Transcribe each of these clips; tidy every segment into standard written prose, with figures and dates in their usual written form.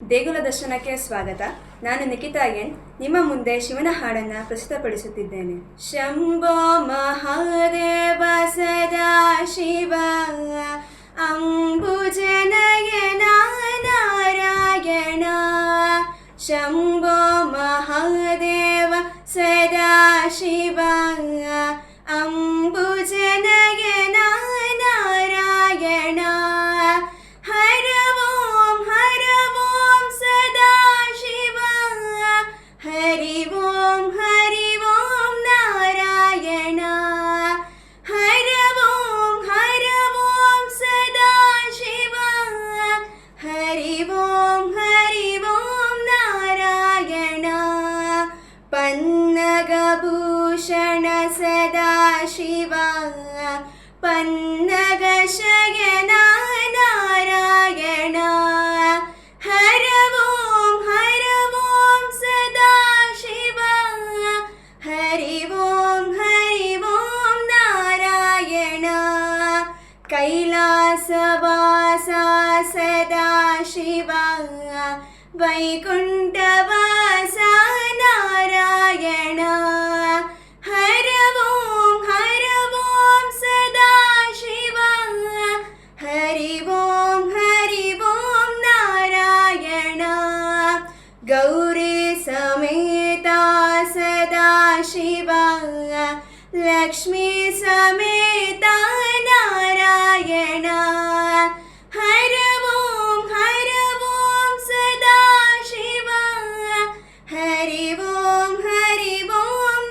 ದೇಗುಲ ದರ್ಶನಕ್ಕೆ ಸ್ವಾಗತ. ನಾನು ನಿಖಿತಾ ಎನ್ ನಿಮ್ಮ ಮುಂದೆ ಶಿವನ ಹಾಡನ್ನು ಪ್ರಸ್ತುತಪಡಿಸುತ್ತಿದ್ದೇನೆ. ಶಂಭೋ ಮಹಾದೇವ ಸದಾ ಶಿವ ಅಂಬುಜನಯನ ನಾರಾಯಣ. ಶಂಭೋ ಮಹಾದೇವ ಸದಾ ಶಿವ ಅಂಬುಜನಯನ ನಾರಾಯಣ. ಹರ ಓಂ ಸದಾ ಶಿವ ಹರಿ ಓಂ ನಾರಾಯಣ. ಹರ ಓಂ ಸದಾ ಶಿವ ಹರಿ ಓಂ ನಾರಾಯಣ. ಪನ್ನಗಭೂಷಣ ಸದಾ ಶಿವ ಪನ್ನಗ ಶಯನ ನಾರಾಯಣ. ಹರ ಓಂ ಸದಾ ಶಿವ ಹರಿ ಓಂ ನಾರಾಯಣ. ಕೈಲಾಸವಾಸ ಸದಾ ಶಿವ ವೈಕುಂಠವಾಸ ನಾರಾಯಣ. ಹರ ಓಂ ಸದಾ ಶಿವ ಹರಿ ಓಂ ನಾರಾಯಣ. ಗೌರಿ ಸಮೇತ ಸದಾ ಶಿವ ಲಕ್ಷ್ಮೀ ಸಮೇತ ನಾರಾಯಣ. ಹರ ಓಂ ಸದಾ ಶಿವ ಹರಿ ಓಂ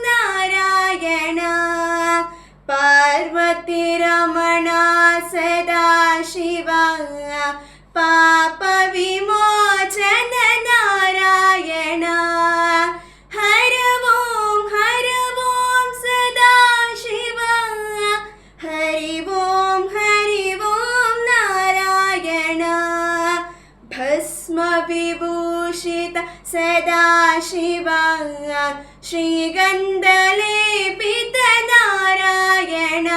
ನಾರಾಯಣ. ಪಾರ್ವತಿ ರಮಣ ಸದಾ ಶಿವ ಪಾಪ ವಿಮೋಚನ ನಾರಾಯಣ. ಹರ ಓಂ ಸದಾ ಶಿವ ಹರಿ ಓಂ ನಾರಾಯಣ. ಭಸ್ಮ ವಿಭೂಷಿತ ಸದಾ ಶಿವ ಶ್ರೀಗಂಧ ಲೇಪಿತ ನಾರಾಯಣ.